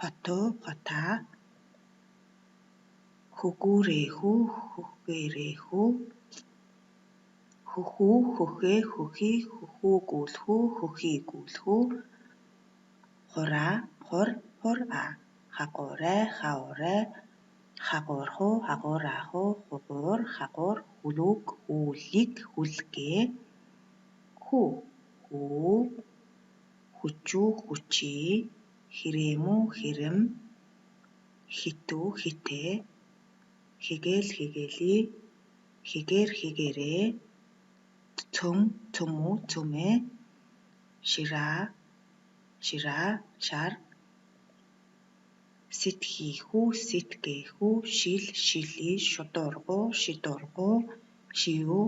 хотоо, хотаа, хөгүүрээхүү, хөхгээрээхүү, хөхүү, хөхээ, хөхий, хөхүүгүүлэхүү, хөхийгүүлэхүү, хураа, хур, хураа, хагуурай, хаврай, хагуурхуу, хагуурайхуу, хугуур, хагуур, хүлүүг, хүүлэг, хүлгээ, хүү, хүү, хүчүү, хүчий, хэрэмүү, хэрэм, хитүү, хитээ, хигээл, хигээлий, хигээр, хигээрээ, цөм, цөмүү, цөмөө, шираа, шираа, шар, сэтгийхүү, сэтгээхүү, шил, шилий, шудуургуу, шидуургуу, шиүү,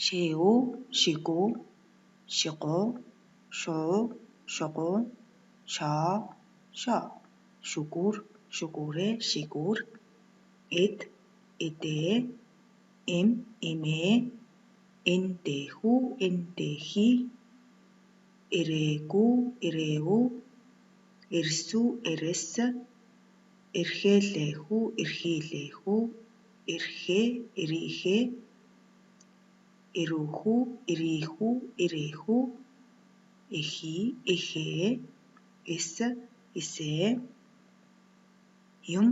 шээүү, шигүү, шигуу, шуу, шугуу, шоо, шоо, шүгүүр, шүгүүрээ, шигүүр, эд, эдээ, эм, эмээ, эндэхүү, эндэхий, эрээгүү, эрээвүү, эрсүү, эрэс, эрхээлээхүү, эрхийлээхүү, эрхээ, эрийхээ, эрүүхүү, эрийхүү, эрээхүү, эхий, эхээ, эс, эсээ, юм,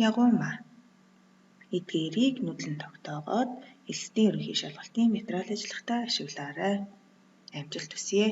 ягуумаа. Эдгээрийг нүдлэн тогтоогоод элсдийн ерөнхий шалгалтын материал ажиллагахдаа ашиглаарай. Амжилт хүсье.